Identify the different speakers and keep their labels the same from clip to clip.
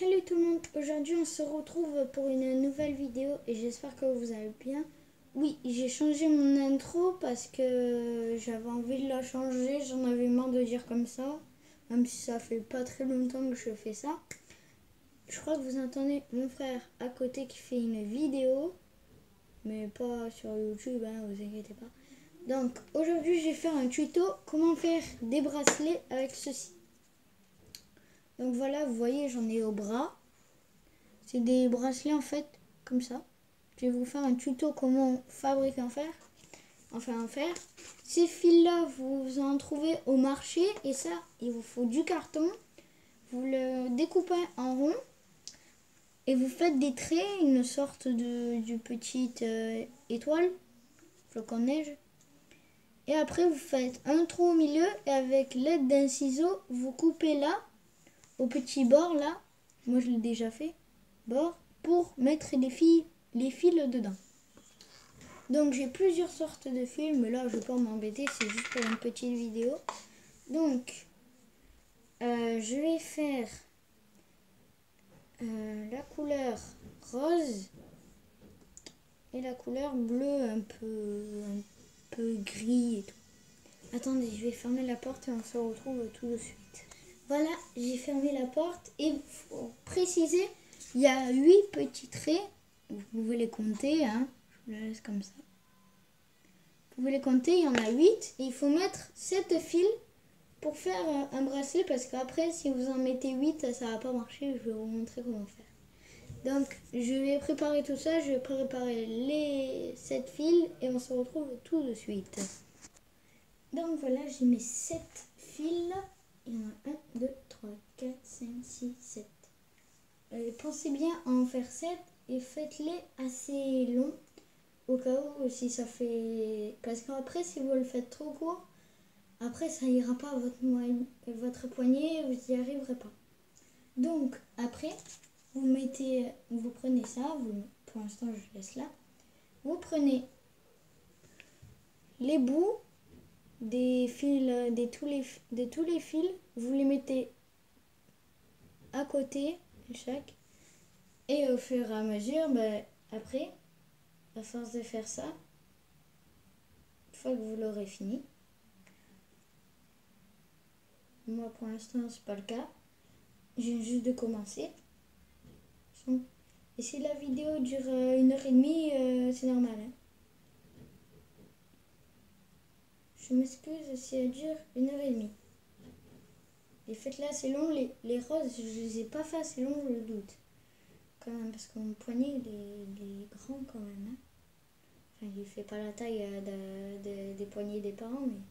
Speaker 1: Salut tout le monde, aujourd'hui on se retrouve pour une nouvelle vidéo et j'espère que vous allez bien. Oui, j'ai changé mon intro parce que j'avais envie de la changer, j'en avais marre de dire comme ça, même si ça fait pas très longtemps que je fais ça. Je crois que vous entendez mon frère à côté qui fait une vidéo, mais pas sur YouTube, hein, vous inquiétez pas. Donc aujourd'hui je vais faire un tuto comment faire des bracelets avec ceci. Donc voilà, vous voyez, j'en ai au bras. C'est des bracelets en fait, comme ça. Je vais vous faire un tuto comment fabriquer en fer. Enfin en fer. Ces fils-là, vous en trouvez au marché. Et ça, il vous faut du carton. Vous le découpez en rond. Et vous faites des traits, une sorte de petite étoile. Flocon de neige. Et après, vous faites un trou au milieu. Et avec l'aide d'un ciseau, vous coupez là, au petit bord là. Moi, je l'ai déjà fait. Bord. Pour mettre les fils dedans. Donc j'ai plusieurs sortes de fils, mais là je vais pas m'embêter, c'est juste pour une petite vidéo. Donc je vais faire la couleur rose et la couleur bleue un peu gris et tout. Attendez, je vais fermer la porte et on se retrouve tout de suite. Voilà, j'ai fermé la porte et pour préciser, il y a 8 petits traits. Vous pouvez les compter, hein. Je vous la laisse comme ça. Vous pouvez les compter, il y en a 8. Et il faut mettre 7 fils pour faire un bracelet. Parce qu'après, si vous en mettez 8, ça va pas marcher. Je vais vous montrer comment faire. Donc, je vais préparer tout ça. Je vais préparer les 7 fils. Et on se retrouve tout de suite. Donc voilà, j'ai mes 7 fils. Il y en a 1, 2, 3, 4, 5, 6, 7. Pensez bien à en faire 7 et faites-les assez longs au cas où si ça fait... Parce qu'après si vous le faites trop court, après ça ira pas à votre poignet, vous n'y arriverez pas. Donc après, vous prenez ça, pour l'instant je laisse là. Vous prenez les bouts des fils, de tous les fils, vous les mettez à côté de chaque. Et au fur et à mesure, après, à force de faire ça, une fois que vous l'aurez fini, moi pour l'instant c'est pas le cas, je viens juste de commencer. Et si la vidéo dure 1h30, c'est normal. Hein. Je m'excuse si elle dure 1h30. Et faites-là, c'est long. Les roses, je les ai pas fait assez long, je le doute. Quand même, parce que mon poignet, il est grand quand même. Hein. Enfin, il fait pas la taille des poignets des parents, mais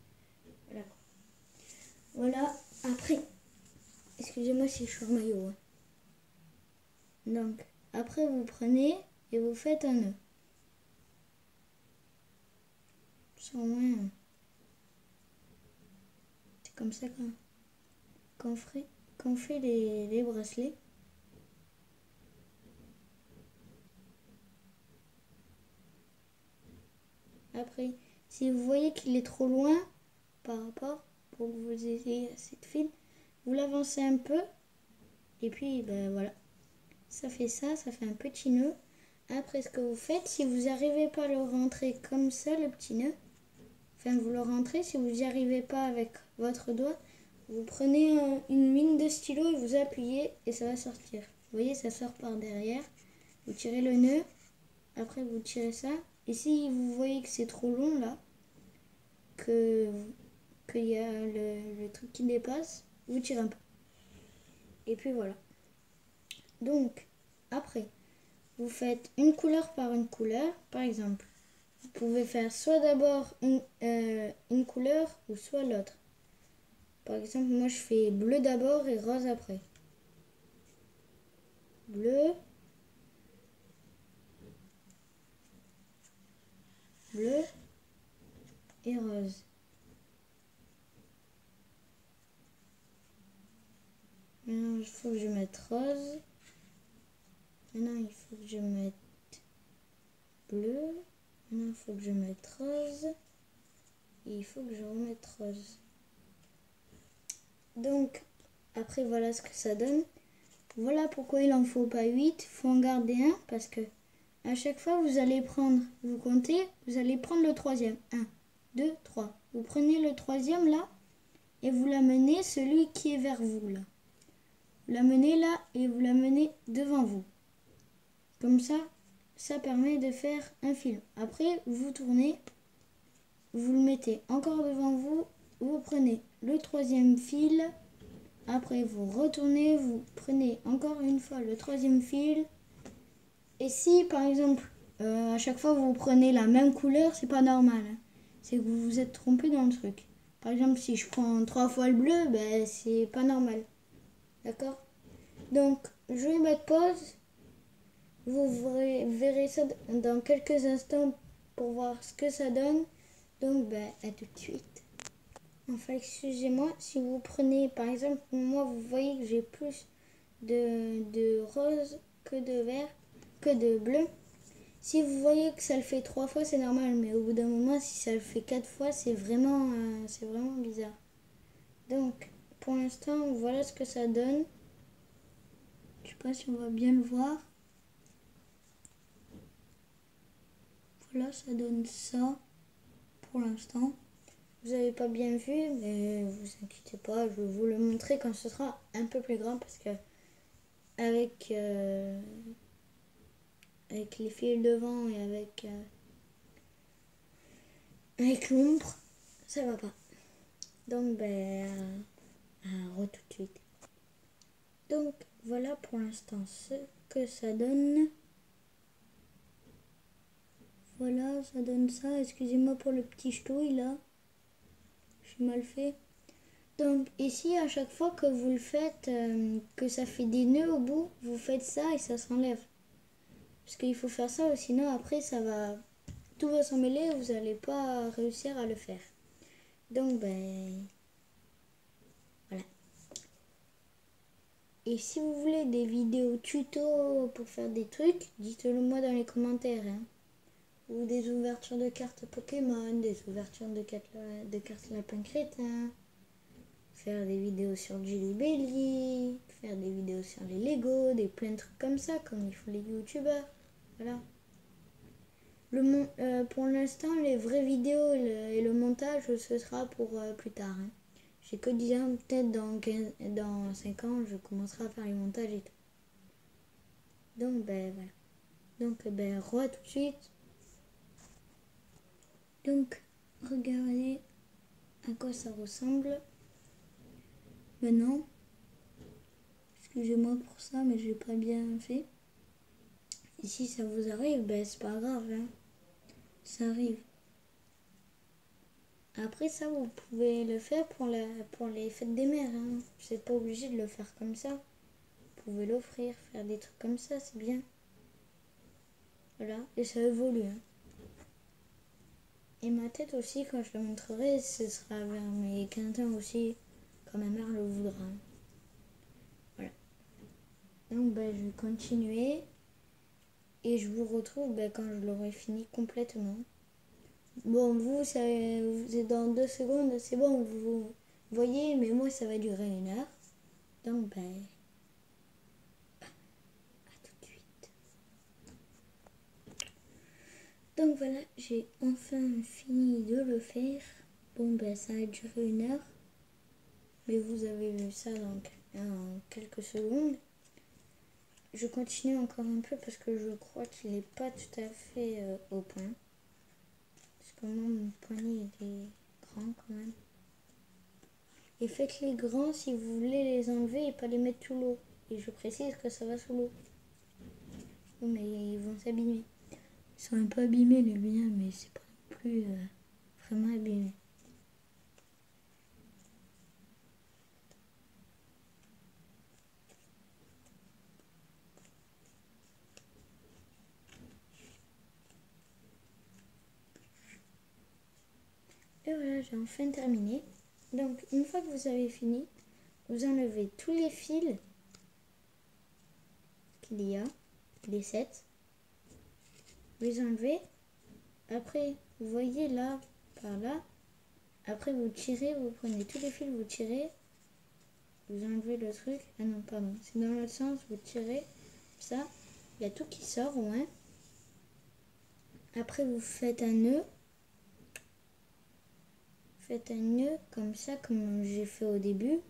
Speaker 1: voilà quoi. Voilà, après, excusez-moi si je suis en maillot. Hein. Donc, après vous prenez et vous faites un nœud. Sans moins. C'est comme ça qu'on fait les bracelets. Après, si vous voyez qu'il est trop loin par rapport, pour que vous ayez assez de fil, vous l'avancez un peu. Et puis, ben voilà. Ça fait un petit nœud. Après, ce que vous faites, si vous n'arrivez pas à le rentrer comme ça, le petit nœud, enfin, vous le rentrez. Si vous n'y arrivez pas avec votre doigt, vous prenez une mine de stylo et vous appuyez et ça va sortir. Vous voyez, ça sort par derrière. Vous tirez le nœud. Après, vous tirez ça. Et si vous voyez que c'est trop long, là, qu'il y a le truc qui dépasse, vous tirez un peu. Et puis voilà. Donc, après, vous faites une couleur par une couleur. Par exemple, vous pouvez faire soit d'abord une couleur ou soit l'autre. Par exemple, moi je fais bleu d'abord et rose après. Bleu. Bleu et rose. Maintenant, il faut que je mette rose. Maintenant, il faut que je mette bleu. Maintenant, il faut que je mette rose. Et il faut que je remette rose. Donc, après, voilà ce que ça donne. Voilà pourquoi il en faut pas 8. Il faut en garder un parce que à chaque fois vous allez prendre, vous comptez, vous allez prendre le troisième. 1, 2, 3. Vous prenez le troisième là et vous l'amenez celui qui est vers vous là. Vous l'amenez là et vous l'amenez devant vous. Comme ça permet de faire un fil. Après, vous tournez, vous le mettez encore devant vous, vous prenez le troisième fil, après vous retournez, vous prenez encore une fois le troisième fil. Et si par exemple, à chaque fois vous prenez la même couleur, c'est pas normal. Hein. C'est que vous vous êtes trompé dans le truc. Par exemple, si je prends 3 fois le bleu, ben c'est pas normal. D'accord? Donc, je vais mettre pause. Vous verrez ça dans quelques instants pour voir ce que ça donne. Donc, ben, à tout de suite. Enfin, excusez-moi, si vous prenez, par exemple, moi, vous voyez que j'ai plus de rose que de vert, que de bleu. Si vous voyez que ça le fait 3 fois, c'est normal. Mais au bout d'un moment, si ça le fait 4 fois, c'est vraiment bizarre. Donc, pour l'instant, voilà ce que ça donne. Je sais pas si on va bien le voir. Voilà, ça donne ça pour l'instant. Vous n'avez pas bien vu, mais vous inquiétez pas, je vais vous le montrer quand ce sera un peu plus grand parce que avec les fils devant et avec l'ombre, ça va pas. Donc ben tout de suite. Donc voilà pour l'instant ce que ça donne. Voilà, ça donne ça. Excusez-moi pour le petit ch'touille là. J'ai mal fait. Donc ici, à chaque fois que vous le faites, que ça fait des nœuds au bout, vous faites ça et ça s'enlève. Parce qu'il faut faire ça, sinon après tout va s'emmêler et vous n'allez pas réussir à le faire. Donc ben voilà. Et si vous voulez des vidéos tuto pour faire des trucs, dites-le moi dans les commentaires. Hein. Ou des ouvertures de cartes Pokémon, des ouvertures de cartes lapin crétin. Faire des vidéos sur Jelly Belly, faire des vidéos sur les Lego, plein de trucs comme ça, comme ils font les youtubeurs. Voilà. Pour l'instant, les vraies vidéos et le montage, ce sera pour plus tard. Hein. J'ai que dit, peut-être dans 5 ans, je commencerai à faire les montages et tout. Donc, ben voilà. Donc, ben, tout de suite. Donc, regardez à quoi ça ressemble. Maintenant, excusez-moi pour ça, mais j'ai pas bien fait. Et si ça vous arrive, ben c'est pas grave. Hein. Ça arrive. Après ça, vous pouvez le faire pour les fêtes des mères. Hein. Vous n'êtes pas obligé de le faire comme ça. Vous pouvez l'offrir, faire des trucs comme ça, c'est bien. Voilà, et ça évolue. Hein. Et ma tête aussi, quand je la montrerai, ce sera vers mes 15 ans aussi, quand ma mère le voudra. Voilà. Donc ben, je vais continuer. Et je vous retrouve quand je l'aurai fini complètement. Bon, vous êtes dans 2 secondes, c'est bon, vous voyez, mais moi, ça va durer 1 heure. Donc, à tout de suite. Donc, voilà, j'ai enfin fini de le faire. Bon, ça a duré 1 heure. Mais vous avez vu ça en quelques secondes. Je continue encore un peu parce que je crois qu'il n'est pas tout à fait au point. Parce que moi, mon poignet est grand quand même. Et faites-les grands si vous voulez les enlever et pas les mettre sous l'eau. Et je précise que ça va sous l'eau. Mais ils vont s'abîmer. Ils sont un peu abîmés les miens, mais c'est pas non plus vraiment abîmé. Et voilà, j'ai enfin terminé. Donc, une fois que vous avez fini, vous enlevez tous les fils qu'il y a, les 7. Vous les enlevez. Après, vous voyez là, par là. Après, vous tirez, vous prenez tous les fils, vous tirez. vous enlevez le truc. Ah non, pardon, c'est dans l'autre sens, vous tirez ça, il y a tout qui sort, ouais. Après, vous faites un nœud. Faites un nœud comme ça, comme j'ai fait au début.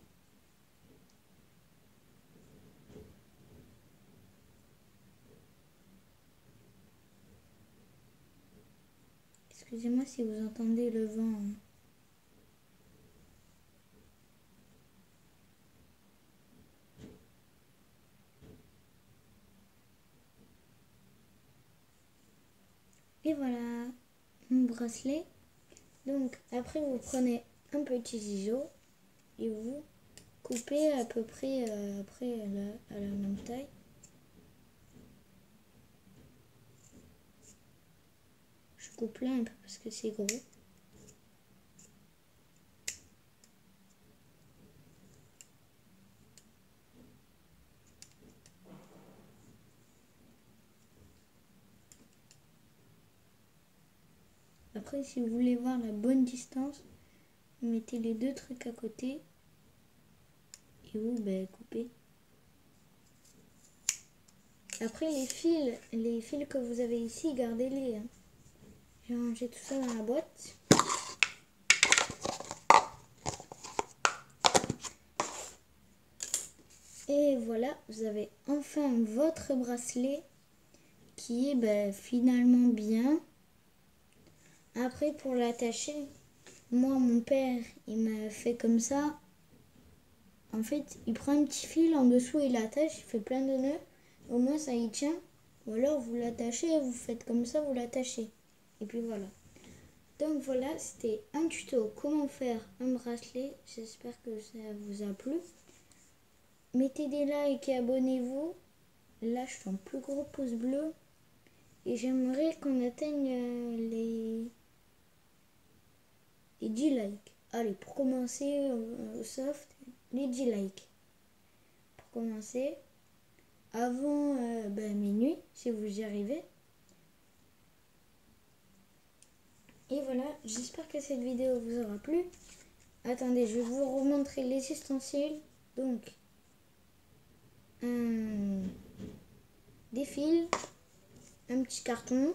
Speaker 1: Excusez-moi si vous entendez le vent. Et voilà, mon bracelet. Donc après vous prenez un petit ciseau et vous coupez à peu près après à la même taille. Je coupe là un peu parce que c'est gros. Après, si vous voulez voir la bonne distance, vous mettez les deux trucs à côté et vous coupez. Après, les fils que vous avez ici, gardez-les. Hein. J'ai rangé tout ça dans la boîte. Et voilà, vous avez enfin votre bracelet qui est finalement bien. Après, pour l'attacher, moi, mon père, il m'a fait comme ça. En fait, il prend un petit fil en dessous, il l'attache, il fait plein de nœuds. Au moins, ça y tient. Ou alors, vous l'attachez, vous faites comme ça, vous l'attachez. Et puis voilà. Donc voilà, c'était un tuto comment faire un bracelet. J'espère que ça vous a plu. Mettez des likes et abonnez-vous. Lâche ton plus gros pouce bleu. Et j'aimerais qu'on atteigne les 10 likes. Allez, pour commencer au soft, les 10 likes. Pour commencer, avant minuit, si vous y arrivez. Et voilà, j'espère que cette vidéo vous aura plu. Attendez, je vais vous remontrer les ustensiles. Donc, des fils, un petit carton,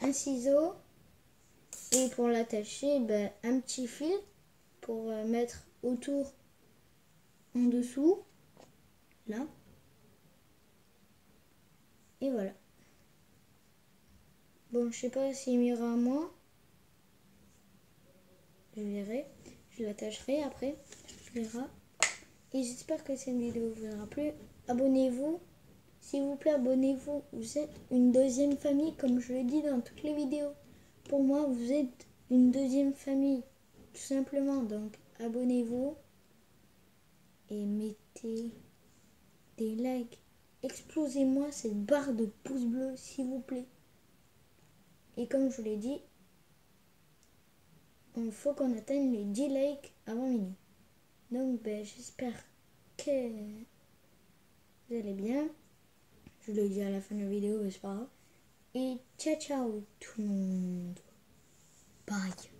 Speaker 1: un ciseau et pour l'attacher, un petit fil pour mettre autour, en dessous, là. Et voilà. Bon, je sais pas s'il m'ira à moi. Je verrai. Je l'attacherai après. Je verrai. Et j'espère que cette vidéo vous aura plu. Abonnez-vous. S'il vous plaît, abonnez-vous. Vous êtes une deuxième famille, comme je le dis dans toutes les vidéos. Pour moi, vous êtes une deuxième famille. Tout simplement. Donc, abonnez-vous. Et mettez des likes. Explosez-moi cette barre de pouces bleus, s'il vous plaît. Et comme je vous l'ai dit, il faut qu'on atteigne les 10 likes avant minuit. Donc, j'espère que vous allez bien. Je le dis à la fin de la vidéo, mais c'est pas grave. Et ciao, ciao tout le monde. Bye.